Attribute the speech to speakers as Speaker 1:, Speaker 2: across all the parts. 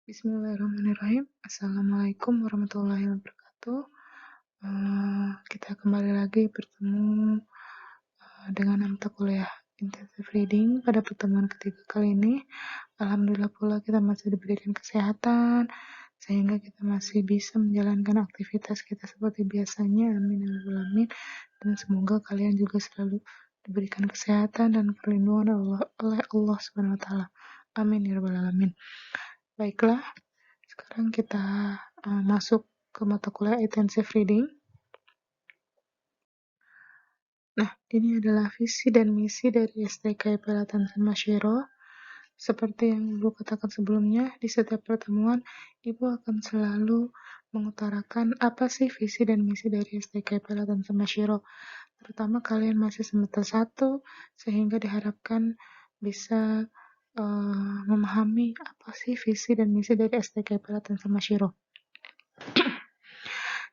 Speaker 1: Bismillahirrahmanirrahim. Assalamualaikum warahmatullahi wabarakatuh. Kita kembali lagi bertemu dengan mata kuliah intensive reading pada pertemuan ketiga kali ini. Alhamdulillah pula kita masih diberikan kesehatan sehingga kita masih bisa menjalankan aktivitas kita seperti biasanya. Amin ya rabbal alamin. Dan semoga kalian juga selalu diberikan kesehatan dan perlindungan oleh Allah Subhanahu wa taala. Amin ya rabbal alamin. Baiklah, sekarang kita masuk ke mata kuliah intensive reading. Nah, ini adalah visi dan misi dari STKIP Latan Masyiro. Seperti yang Ibu katakan sebelumnya, di setiap pertemuan, Ibu akan selalu mengutarakan apa sih visi dan misi dari STKIP Latan Masyiro. Terutama kalian masih semester 1, sehingga diharapkan bisa memahami apa sih visi dan misi dari STKIP Latan Masyiro.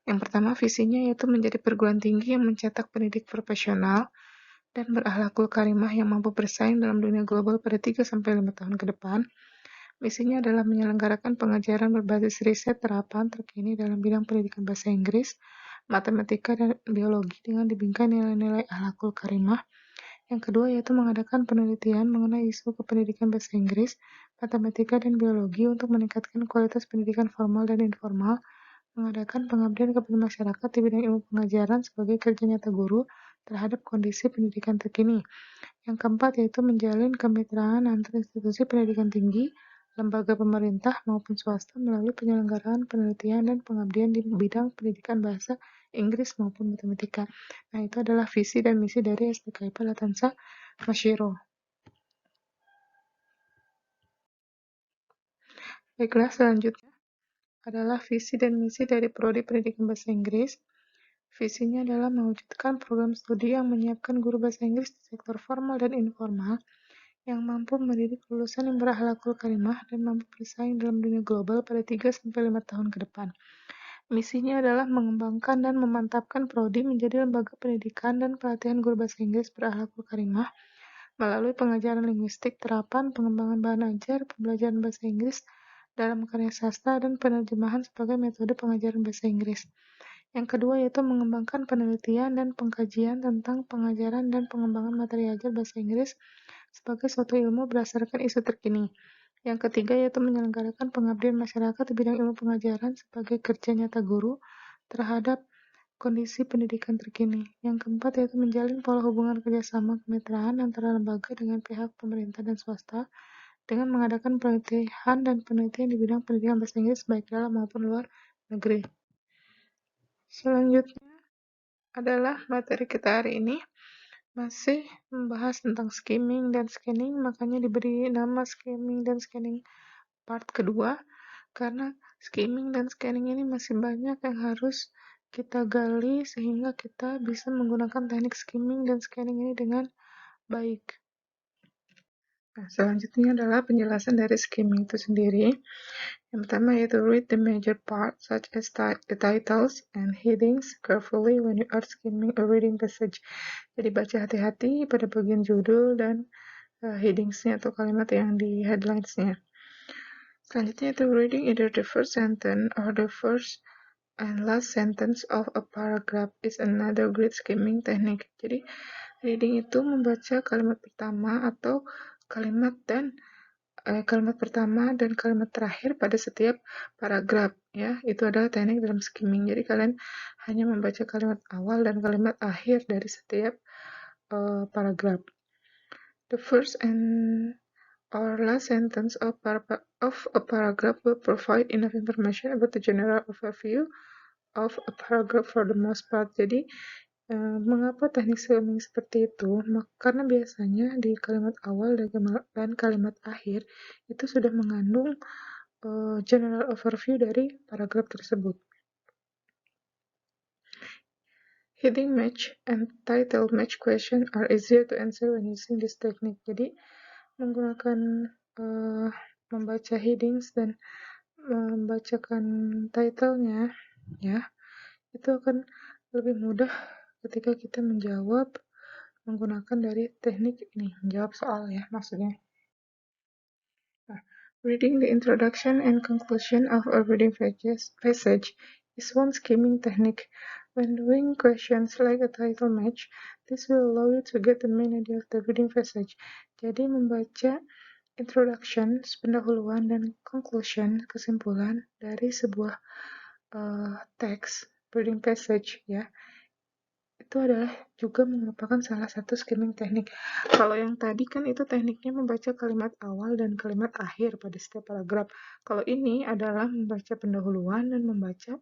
Speaker 1: Yang pertama, visinya yaitu menjadi perguruan tinggi yang mencetak pendidik profesional dan berakhlakul karimah yang mampu bersaing dalam dunia global pada 3-5 tahun ke depan. Misinya adalah menyelenggarakan pengajaran berbasis riset terapan terkini dalam bidang pendidikan bahasa Inggris, matematika, dan biologi dengan dibingkai nilai-nilai akhlakul karimah. Yang kedua yaitu mengadakan penelitian mengenai isu kependidikan bahasa Inggris, matematika, dan biologi untuk meningkatkan kualitas pendidikan formal dan informal, mengadakan pengabdian kepada masyarakat di bidang ilmu pengajaran sebagai kerja nyata guru terhadap kondisi pendidikan terkini. Yang keempat yaitu menjalin kemitraan antar institusi pendidikan tinggi, lembaga pemerintah maupun swasta melalui penyelenggaraan penelitian dan pengabdian di bidang pendidikan bahasa Inggris maupun matematika. Nah, itu adalah visi dan misi dari STKIP Latansa Masyiro. Baiklah, selanjutnya adalah visi dan misi dari Prodi Pendidikan Bahasa Inggris. Visinya adalah mewujudkan program studi yang menyiapkan guru bahasa Inggris di sektor formal dan informal yang mampu mendidik lulusan yang berakhlakul karimah dan mampu bersaing dalam dunia global pada 3-5 tahun ke depan. Misinya adalah mengembangkan dan memantapkan Prodi menjadi lembaga pendidikan dan pelatihan guru bahasa Inggris berakhlakul karimah melalui pengajaran linguistik, terapan, pengembangan bahan ajar, pembelajaran bahasa Inggris dalam karya sastra, dan penerjemahan sebagai metode pengajaran bahasa Inggris. Yang kedua yaitu mengembangkan penelitian dan pengkajian tentang pengajaran dan pengembangan materi ajar bahasa Inggris sebagai suatu ilmu berdasarkan isu terkini. Yang ketiga yaitu menyelenggarakan pengabdian masyarakat di bidang ilmu pengajaran sebagai kerja nyata guru terhadap kondisi pendidikan terkini. Yang keempat yaitu menjalin pola hubungan kerjasama kemitraan antara lembaga dengan pihak pemerintah dan swasta dengan mengadakan pelatihan dan penelitian di bidang pendidikan bahasa Inggris baik dalam maupun luar negeri. Selanjutnya adalah materi kita hari ini masih membahas tentang skimming dan scanning, makanya diberi nama skimming dan scanning part kedua, karena skimming dan scanning ini masih banyak yang harus kita gali sehingga kita bisa menggunakan teknik skimming dan scanning ini dengan baik. Nah, selanjutnya adalah penjelasan dari skimming itu sendiri. Yang pertama yaitu read the major part such as the titles and headings carefully when you are skimming a reading passage. Jadi baca hati-hati pada bagian judul dan headingsnya atau kalimat yang di headlinesnya. Selanjutnya itu reading either the first sentence or the first and last sentence of a paragraph is another great skimming technique. Jadi reading itu membaca kalimat pertama atau kalimat pertama dan kalimat terakhir pada setiap paragraf, ya. Itu adalah teknik dalam skimming. Jadi kalian hanya membaca kalimat awal dan kalimat akhir dari setiap paragraf. The first and or last sentence of a paragraph will provide enough information about the general overview of a paragraph for the most part. Jadi mengapa teknik skimming seperti itu? Karena biasanya di kalimat awal dan kalimat akhir itu sudah mengandung general overview dari paragraf tersebut. Heading match and title match question are easier to answer when using this technique. Jadi menggunakan membaca headings dan membacakan title-nya, ya, itu akan lebih mudah ketika kita menjawab menggunakan dari teknik ini, menjawab soal, ya, maksudnya. Nah, Reading the introduction and conclusion of a reading passage is one skimming technique. When doing questions like a title match, this will allow you to get the main idea of the reading passage. Jadi membaca introduction, pendahuluan, dan conclusion, kesimpulan dari sebuah teks, reading passage ya, itu adalah juga merupakan salah satu skimming teknik. Kalau yang tadi kan itu tekniknya membaca kalimat awal dan kalimat akhir pada setiap paragraf. Kalau ini adalah membaca pendahuluan dan membaca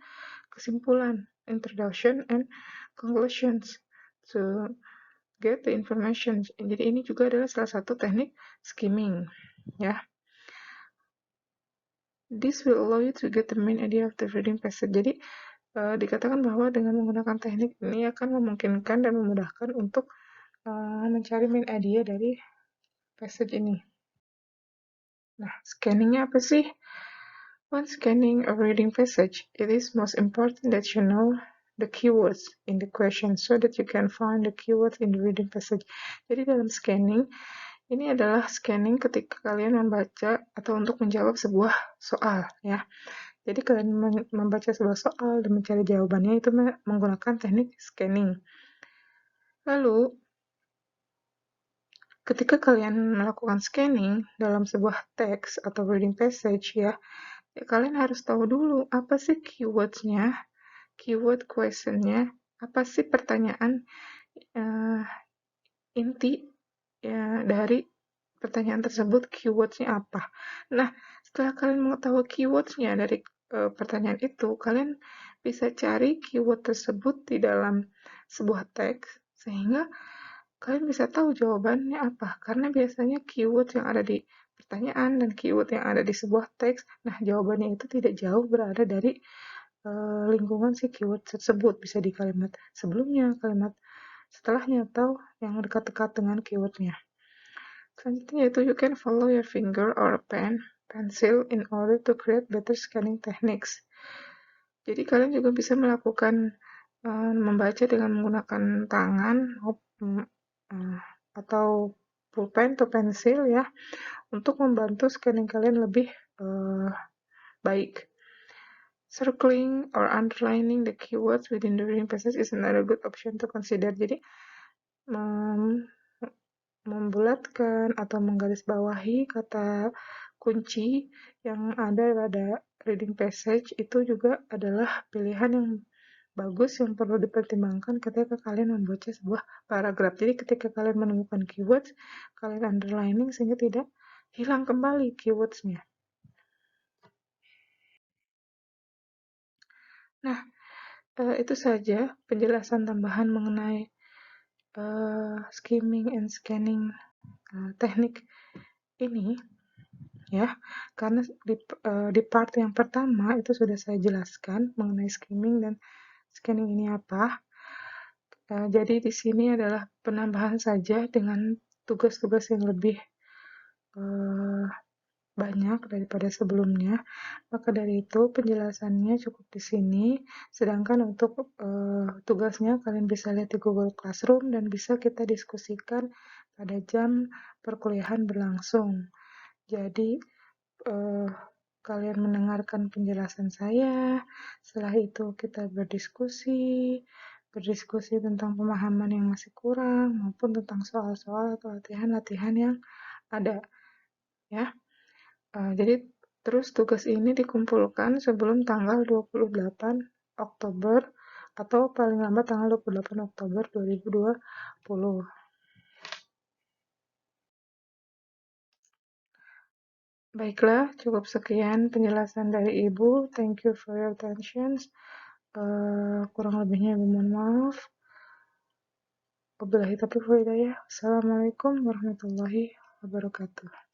Speaker 1: kesimpulan, introduction and conclusions to get the information. Jadi ini juga adalah salah satu teknik skimming, ya. This will allow you to get the main idea of the reading passage. Jadi dikatakan bahwa dengan menggunakan teknik ini akan memungkinkan dan memudahkan untuk mencari main idea dari passage ini. Nah, scanningnya apa sih? When scanning a reading passage, it is most important that you know the keywords in the question so that you can find the keywords in the reading passage. Jadi dalam scanning, ini adalah scanning ketika kalian membaca atau untuk menjawab sebuah soal, ya. Jadi kalian membaca sebuah soal dan mencari jawabannya itu menggunakan teknik scanning. Lalu, ketika kalian melakukan scanning dalam sebuah teks atau reading passage ya kalian harus tahu dulu apa sih keywords-nya, keyword question-nya, apa sih pertanyaan inti ya, dari pertanyaan tersebut, keywords-nya apa. Nah, setelah kalian mengetahui keywords-nya dari pertanyaan itu, kalian bisa cari keyword tersebut di dalam sebuah teks, sehingga kalian bisa tahu jawabannya apa, karena biasanya keyword yang ada di pertanyaan dan keyword yang ada di sebuah teks, nah jawabannya itu tidak jauh berada dari lingkungan si keyword tersebut, bisa di kalimat sebelumnya, kalimat setelahnya, atau yang dekat-dekat dengan keywordnya. Selanjutnya yaitu you can follow your finger or a pencil in order to create better scanning techniques. Jadi kalian juga bisa melakukan membaca dengan menggunakan tangan atau pulpen atau pensil ya untuk membantu scanning kalian lebih baik. Circling or underlining the keywords within the reading passage is another good option to consider. Jadi membulatkan atau menggarisbawahi kata kunci yang ada pada reading passage itu juga adalah pilihan yang bagus yang perlu dipertimbangkan ketika kalian membaca sebuah paragraf. Jadi ketika kalian menemukan keywords, kalian underlining sehingga tidak hilang kembali keywords-nya. Nah, itu saja penjelasan tambahan mengenai skimming and scanning teknik ini ya, karena di part yang pertama itu sudah saya jelaskan mengenai skimming dan scanning ini apa. Jadi di sini adalah penambahan saja dengan tugas-tugas yang lebih banyak daripada sebelumnya. Maka dari itu penjelasannya cukup di sini. Sedangkan untuk tugasnya kalian bisa lihat di Google Classroom dan bisa kita diskusikan pada jam perkuliahan berlangsung. Jadi kalian mendengarkan penjelasan saya, setelah itu kita berdiskusi tentang pemahaman yang masih kurang, maupun tentang soal-soal atau latihan-latihan yang ada, ya. Jadi terus tugas ini dikumpulkan sebelum tanggal 28 Oktober atau paling lambat tanggal 28 Oktober 2020. Baiklah, cukup sekian penjelasan dari Ibu. Thank you for your attention. Kurang lebihnya Ibu mohon maaf. Wabillahi taufiq wal hidayah. Assalamualaikum warahmatullahi wabarakatuh.